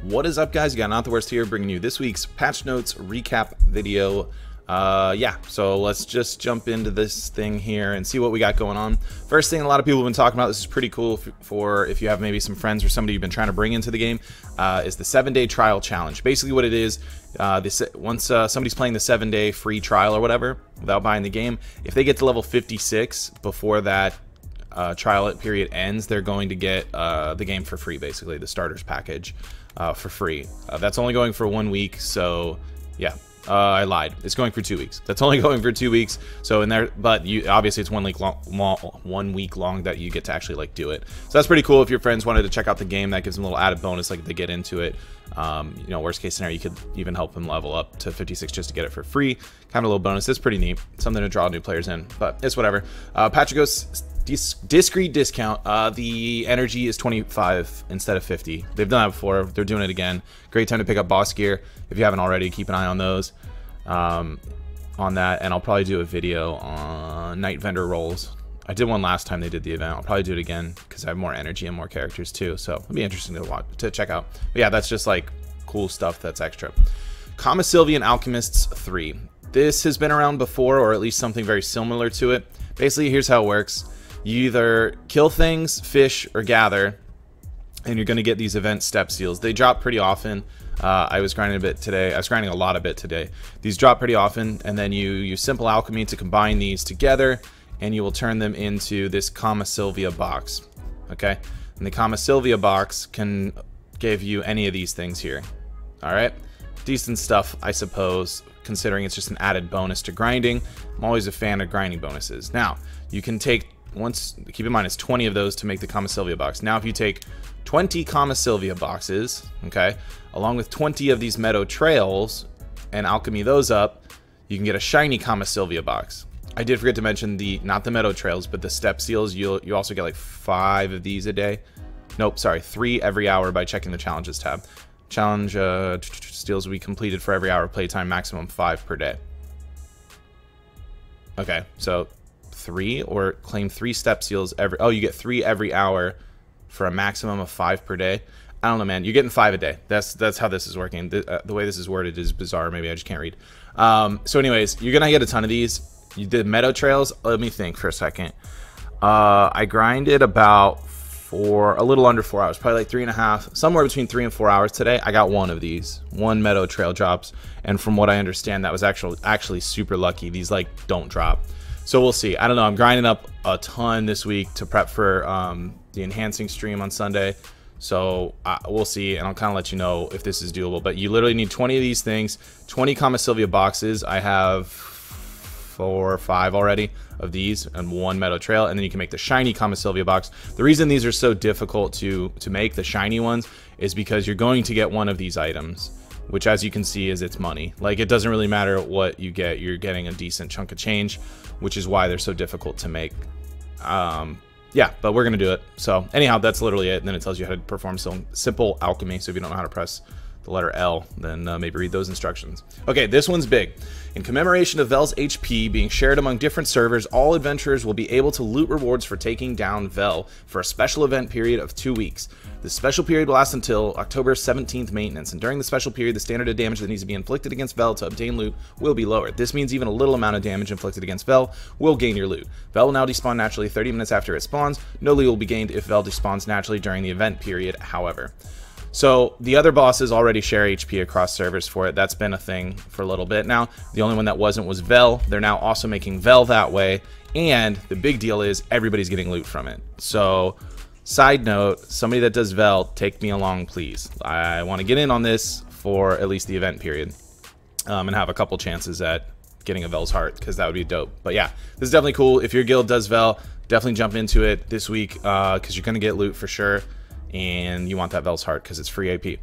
What is up, guys? You got Not the Worst here, bringing you this week's patch notes recap video. Yeah, so let's just jump into this thing here and see what we got going on. First thing a lot of people have been talking about, this is pretty cool for if you have maybe some friends or somebody you've been trying to bring into the game, is the 7-day trial challenge. Basically what it is, once somebody's playing the 7-day free trial or whatever without buying the game, if they get to level 56 before that trial period ends, they're going to get the game for free, basically the starters package for free. That's only going for 1 week, so yeah. I lied. It's going for 2 weeks. That's only going for 2 weeks. So in there, but you obviously it's 1 week long, 1 week long that you get to actually like do it. So that's pretty cool. If your friends wanted to check out the game, that gives them a little added bonus. Like if they get into it, you know, worst case scenario, you could even help them level up to 56 just to get it for free. Kind of a little bonus. It's pretty neat. Something to draw new players in, but it's whatever. Patrigos discrete discount. The energy is 25 instead of 50. They've done that before. They're doing it again. Great time to pick up boss gear if you haven't already. Keep an eye on those. On that, and I'll probably do a video on night vendor roles. I did one last time they did the event. I'll probably do it again because I have more energy and more characters too, so it'll be interesting to watch, to check out. But yeah, that's just like cool stuff that's extra. Sylvian Alchemists 3. This has been around before, or at least something very similar to it. Basically, here's how it works. You either kill things, fish, or gather, and you're going to get these event step seals. They drop pretty often. I was grinding a bit today. I was grinding a lot today. These drop pretty often, and then you use simple alchemy to combine these together, and you will turn them into this Sylvia box. Okay, and the Sylvia box can give you any of these things here. All right, decent stuff, I suppose, considering it's just an added bonus to grinding. I'm always a fan of grinding bonuses. Now you can take keep in mind it's 20 of those to make the Sylvia box. Now if you take 20 Sylvia boxes, okay, along with 20 of these meadow trails and alchemy those up, you can get a shiny Sylvia box. I did forget to mention not the meadow trails, but the step seals. You also get like 5 of these a day. Nope, sorry, 3 every hour by checking the challenges tab. Challenge steals will be completed for every hour of playtime, maximum 5 per day. Okay, so 3, or claim 3 step seals every. Oh, you get 3 every hour for a maximum of 5 per day. I don't know, man. You're getting 5 a day. That's how this is working. The way this is worded is bizarre. Maybe I just can't read. So anyways, you're gonna get a ton of these. You did meadow trails. Let me think for a second. I grinded about a little under 4 hours, probably like 3.5, somewhere between 3 and 4 hours today. I got 1 of these, 1 meadow trail drops, and from what I understand, that was actually super lucky. These like don't drop. So we'll see. I don't know. I'm grinding up a ton this week to prep for the enhancing stream on Sunday. So we'll see, and I'll kind of let you know if this is doable. But you literally need 20 of these things, 20 Sylvia boxes. I have 4 or 5 already of these, and 1 meadow trail, and then you can make the shiny Sylvia box. The reason these are so difficult to make, the shiny ones, is because you're going to get one of these items, which as you can see is its money. Like it doesn't really matter what you get, you're getting a decent chunk of change, which is why they're so difficult to make. Yeah, but we're gonna do it. So anyhow, that's literally it. And then it tells you how to perform some simple alchemy. So if you don't know how to press the letter L, then maybe read those instructions. Okay, this one's big. In commemoration of Vel's HP being shared among different servers, all adventurers will be able to loot rewards for taking down Vel for a special event period of 2 weeks. This special period will last until October 17th maintenance, and during the special period, the standard of damage that needs to be inflicted against Vel to obtain loot will be lowered. This means even a little amount of damage inflicted against Vel will gain your loot. Vel will now despawn naturally 30 minutes after it spawns. No loot will be gained if Vel despawns naturally during the event period, however. So the other bosses already share HP across servers for it. That's been a thing for a little bit now. The only one that wasn't was Vel. They're now also making Vel that way. And the big deal is everybody's getting loot from it. So side note, somebody that does Vel, take me along, please. I want to get in on this for at least the event period and have a couple chances at getting a Vel's heart, because that would be dope. But yeah, this is definitely cool. If your guild does Vel, definitely jump into it this week because you're going to get loot for sure. And you want that Vel's heart because it's free AP.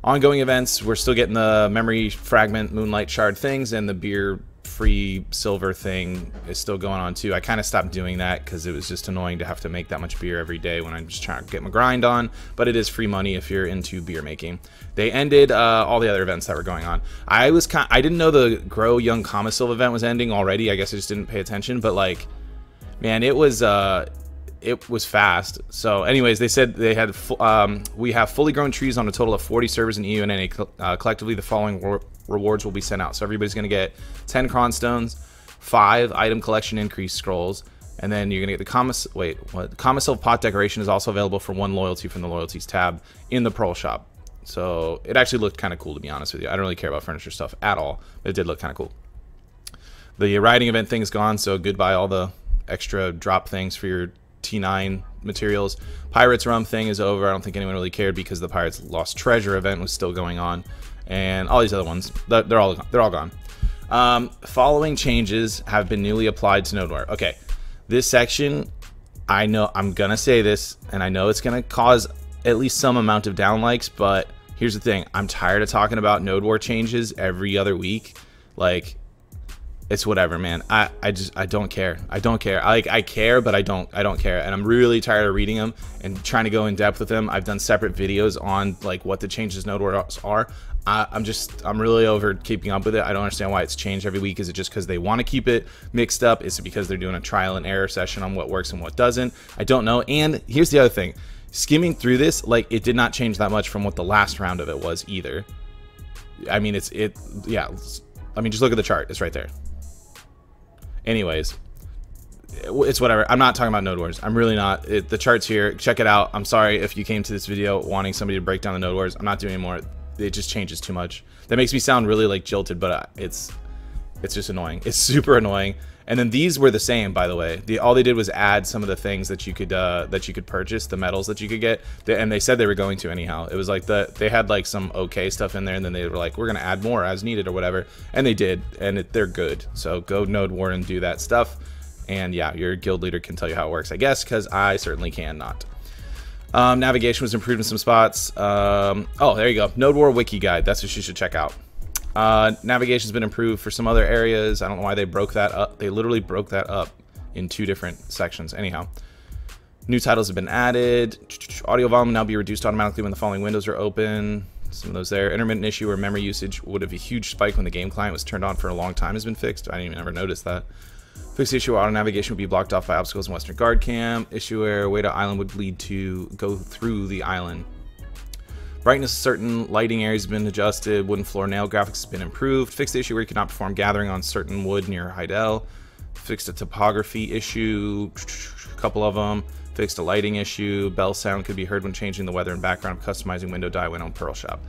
Ongoing events, we're still getting the memory fragment, moonlight shard things, and the beer free silver thing is still going on too. I kind of stopped doing that because it was just annoying to have to make that much beer every day when I'm just trying to get my grind on, but it is free money if you're into beer making. They ended all the other events that were going on. I didn't know the Grow Young Silva event was ending already. I guess I just didn't pay attention, but like, man, it was it was fast. So anyways, they said they had we have fully grown trees on a total of 40 servers in EU and NA. Collectively, the following rewards will be sent out. So everybody's going to get 10 cronstones, 5 item collection increase scrolls, and then you're going to get the Commissile pot decoration is also available for 1 loyalty from the loyalties tab in the Pearl shop. So it actually looked kind of cool, to be honest with you. I don't really care about furniture stuff at all, but it did look kind of cool. The riding event thing's gone, so goodbye all the extra drop things for your T9 materials. Pirates Rum thing is over. I don't think anyone really cared because the Pirates Lost Treasure event was still going on, and all these other ones, they're all gone. Following changes have been newly applied to Node War. Okay, this section, I know I'm gonna say this, and I know it's gonna cause at least some amount of downlikes, but here's the thing: I'm tired of talking about Node War changes every other week. Like, it's whatever, man. I don't care. I care, but I don't care. And I'm really tired of reading them and trying to go in depth with them. I've done separate videos on like what the changes Node Wars are. I'm really over keeping up with it. I don't understand why it's changed every week. Is it just because they want to keep it mixed up? Is it because they're doing a trial and error session on what works and what doesn't? I don't know. And here's the other thing. Skimming through this, like, it did not change that much from what the last round of it was either. I mean, yeah. I mean, just look at the chart. It's right there. Anyways, it's whatever. I'm not talking about Node Wars. I'm really not. The chart's here. Check it out. I'm sorry if you came to this video wanting somebody to break down the Node Wars. I'm not doing anymore. It just changes too much. That makes me sound really like jilted, but it's just annoying. It's super annoying. And then these were the same, by the way. All they did was add some of the things that you could purchase, the medals that you could get, and they said they were going to anyhow. It was like they had like some okay stuff in there, and then they were like, we're gonna add more as needed or whatever, and they did, and they're good. So go Node War and do that stuff, and yeah, your guild leader can tell you how it works, I guess, because I certainly cannot. Navigation was improved in some spots. Oh, there you go. Node War wiki guide. That's what you should check out. Navigation's been improved for some other areas. I don't know why they broke that up. They literally broke that up in 2 different sections. Anyhow, new titles have been added. Audio volume will now be reduced automatically when the following windows are open. Some of those there. Intermittent issue where memory usage would have a huge spike when the game client was turned on for a long time has been fixed. I didn't even ever notice that. Fixed issue where auto navigation would be blocked off by obstacles in Western Guard Camp. Issue where way to island would lead to go through the island. Brightness of certain lighting areas has been adjusted. Wooden floor nail graphics has been improved. Fixed the issue where you cannot perform gathering on certain wood near Heidel. Fixed a topography issue, a couple of them. Fixed a lighting issue. Bell sound could be heard when changing the weather and background of customizing window dye when on Pearl Shop.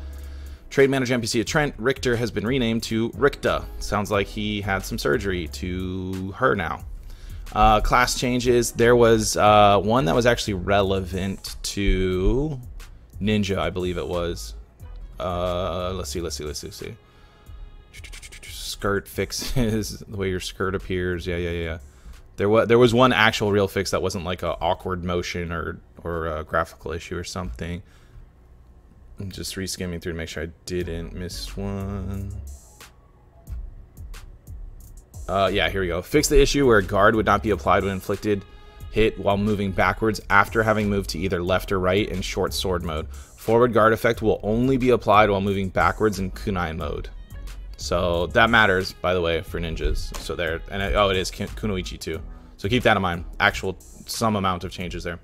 Trade manager NPC at Trent, Richter, has been renamed to Ricta. Sounds like he had some surgery to her now. Class changes. There was one that was actually relevant to Ninja, I believe it was. Let's see. Skirt fixes, the way your skirt appears. Yeah. There was one actual real fix that wasn't like a awkward motion or a graphical issue or something. I'm just re-skimming through to make sure I didn't miss one. Yeah, here we go. Fix the issue where guard would not be applied when inflicted hit while moving backwards after having moved to either left or right in short sword mode. Forward guard effect will only be applied while moving backwards in kunai mode. So that matters, by the way, for ninjas. So there, and it is kunoichi too. So keep that in mind. Actual some amount of changes there.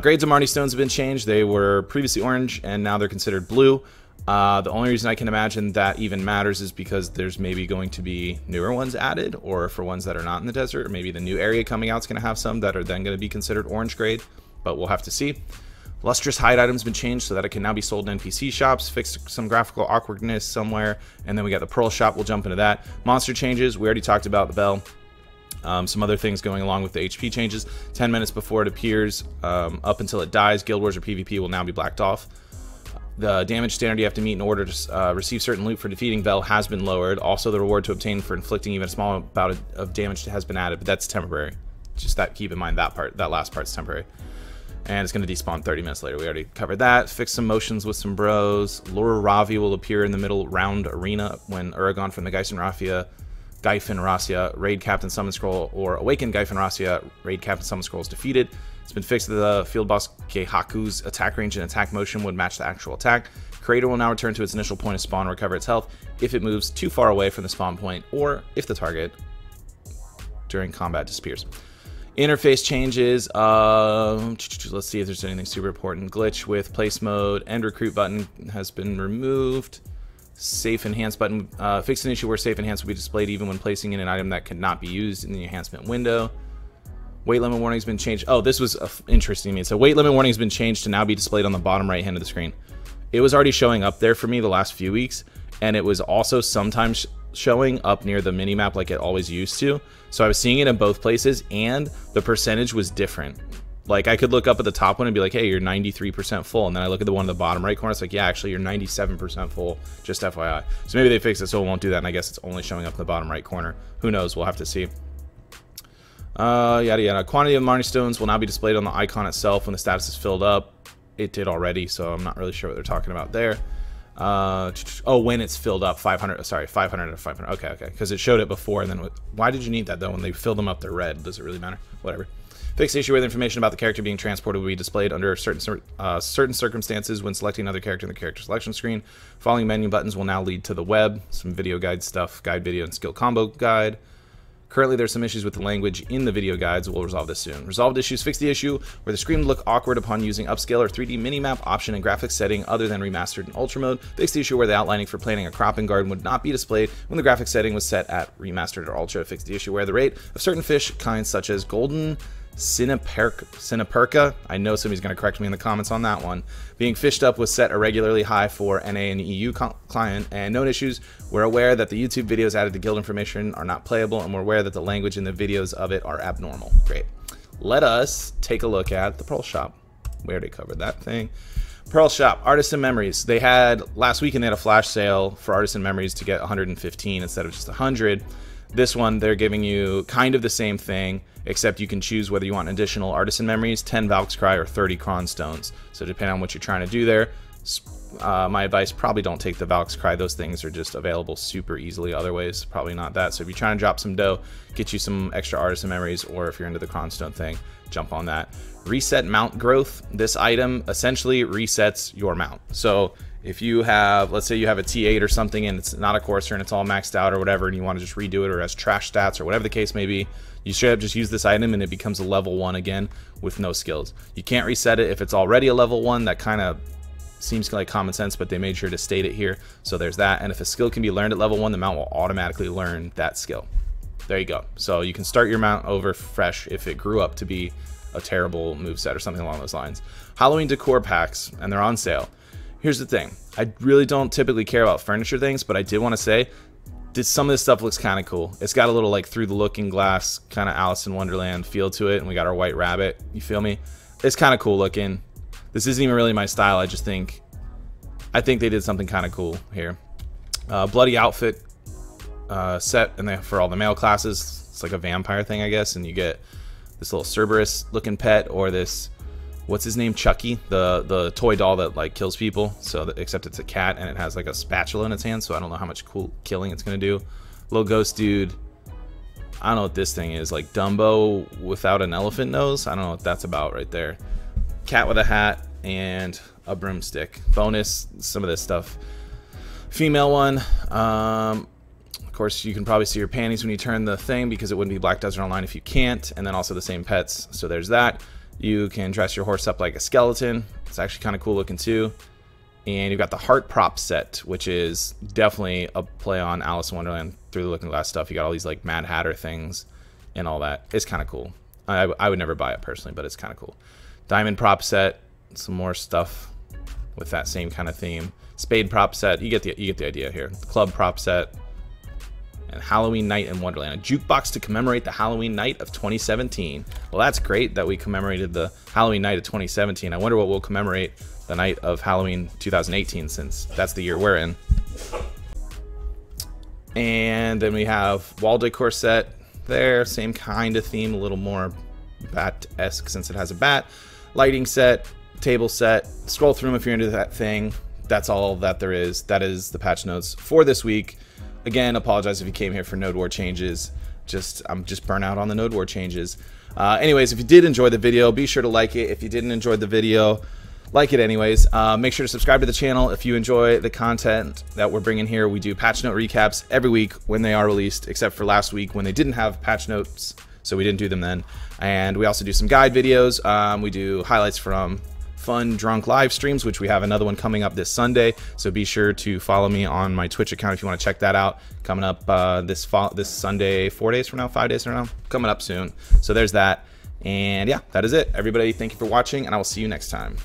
Grades of Marnie stones have been changed. They were previously orange and now they're considered blue. The only reason I can imagine that even matters is because there's maybe going to be newer ones added, or for ones that are not in the desert, or maybe the new area coming out is going to have some that are then going to be considered orange grade, but we'll have to see. Lustrous hide items been changed so that it can now be sold in NPC shops. Fixed some graphical awkwardness somewhere, and then we got the Pearl shop. We'll jump into that. Monster changes. We already talked about the bell. Some other things going along with the HP changes. 10 minutes before it appears, up until it dies, Guild Wars or PvP will now be blacked off. The damage standard you have to meet in order to receive certain loot for defeating Vel has been lowered. Also, the reward to obtain for inflicting even a small amount of damage has been added, but that's temporary. Just that, keep in mind that part, that last part's temporary. And it's going to despawn 30 minutes later. We already covered that. Fix some motions with some bros. Lure Ravi will appear in the middle round arena when Uragon from the Gaifen Rasia raid captain summon scroll or awaken Gaifen Rasia raid captain summon scroll is defeated. It's been fixed that the field boss Keihaku's attack range and attack motion would match the actual attack. Creator will now return to its initial point of spawn and recover its health if it moves too far away from the spawn point or if the target during combat disappears. Interface changes. Let's see if there's anything super important. Glitch with place mode. End recruit button has been removed. Safe enhance button. Fix an issue where safe enhance will be displayed even when placing in an item that cannot be used in the enhancement window. Weight limit warning has been changed. Oh, this was interesting to me. So weight limit warning has been changed to now be displayed on the bottom right hand of the screen. It was already showing up there for me the last few weeks, and it was also sometimes showing up near the mini map like it always used to. So I was seeing it in both places, and the percentage was different. Like I could look up at the top one and be like, hey, you're 93% full, and then I look at the one in the bottom right corner, it's like, yeah, actually you're 97% full, just FYI. So maybe they fixed it so it won't do that, and I guess it's only showing up in the bottom right corner. Who knows? We'll have to see. Yada yada. Quantity of Marnie stones will now be displayed on the icon itself when the status is filled up. It did already, so I'm not really sure what they're talking about there. Oh, when it's filled up, 500. Sorry, 500 or 500. Okay, because it showed it before, and then why did you need that though? When they fill them up, they're red. Does it really matter? Whatever. Fix the issue where the information about the character being transported will be displayed under certain circumstances when selecting another character in the character selection screen. Following menu buttons will now lead to the web. Some video guide stuff, guide video and skill combo guide. Currently, there's some issues with the language in the video guides. We'll resolve this soon. Resolved issues. Fix the issue where the screen would look awkward upon using upscale or 3D minimap option and graphics setting other than remastered and ultra mode. Fix the issue where the outlining for planting a cropping garden would not be displayed when the graphics setting was set at remastered or ultra. Fix the issue where the rate of certain fish kinds such as golden Sinaperca, I know somebody's going to correct me in the comments on that one, being fished up was set irregularly high for NA and EU client, and known issues. We're aware that the YouTube videos added to guild information are not playable, and we're aware that the language in the videos of it are abnormal. Great. Let us take a look at the Pearl Shop. We already covered that thing. Pearl Shop, Artisan Memories. They had, last weekend they had a flash sale for Artisan Memories to get 115 instead of just 100. This one, they're giving you kind of the same thing, except you can choose whether you want additional Artisan Memories, 10 Valk's Cry, or 30 Kron Stones. So depending on what you're trying to do there, my advice, probably don't take the Valk's Cry. Those things are just available super easily other ways. Probably not that. So if you're trying to drop some dough, get you some extra Artisan Memories, or if you're into the Kron Stone thing, jump on that. Reset mount growth. This item essentially resets your mount. So if you have, let's say you have a T8 or something and it's not a Courser and it's all maxed out or whatever, and you want to just redo it or has trash stats or whatever the case may be, you straight up just use this item and it becomes a level 1 again with no skills. You can't reset it if it's already a level 1. That kind of seems like common sense, but they made sure to state it here. So there's that. And if a skill can be learned at level 1, the mount will automatically learn that skill. There you go. So you can start your mount over fresh if it grew up to be a terrible moveset or something along those lines. Halloween decor packs, and they're on sale. Here's the thing. I really don't typically care about furniture things, but I did want to say some of this stuff looks kind of cool. It's got a little like through the looking glass kind of Alice in Wonderland feel to it, and we got our white rabbit. You feel me? It's kind of cool looking. This isn't even really my style. I think they did something kind of cool here. Bloody outfit set, and for all the male classes, it's like a vampire thing, I guess, and you get this little Cerberus looking pet, or this, what's his name, Chucky, the toy doll that like kills people. So except it's a cat and it has like a spatula in its hand, so I don't know how much cool killing it's gonna do. Little ghost dude. I don't know what this thing is, like Dumbo without an elephant nose. I don't know what that's about right there. Cat with a hat and a broomstick. Bonus, some of this stuff. Female one. Of course, you can probably see your panties when you turn the thing, because it wouldn't be Black Desert Online if you can't. And then also the same pets. So there's that. You can dress your horse up like a skeleton. It's actually kind of cool looking too. And you've got the heart prop set, which is definitely a play on Alice in Wonderland through the looking glass stuff. You got all these like Mad Hatter things and all that. It's kind of cool. I would never buy it personally, but it's kind of cool. Diamond prop set, some more stuff with that same kind of theme. Spade prop set, you get the idea here. Club prop set. And Halloween Night in Wonderland, a jukebox to commemorate the Halloween night of 2017. Well, that's great that we commemorated the Halloween night of 2017. I wonder what we'll commemorate the night of Halloween 2018, since that's the year we're in. And then we have wall decor set there, same kind of theme, a little more bat-esque since it has a bat. Lighting set, table set. Scroll through them if you're into that thing. That's all that there is. That is the patch notes for this week. Again, apologize if you came here for Node War changes. I'm just burnt out on the Node War changes. Anyways, if you did enjoy the video, be sure to like it. If you didn't enjoy the video, like it anyways. Make sure to subscribe to the channel if you enjoy the content that we're bringing here. We do patch note recaps every week when they are released, except for last week when they didn't have patch notes. so we didn't do them then. And we also do some guide videos. We do highlights from fun drunk live streams, which we have another one coming up this Sunday, so be sure to follow me on my Twitch account if you want to check that out. Coming up this Sunday, 4 days from now, 5 days from now, coming up soon. So there's that. And yeah, that is it, everybody. Thank you for watching, and I will see you next time.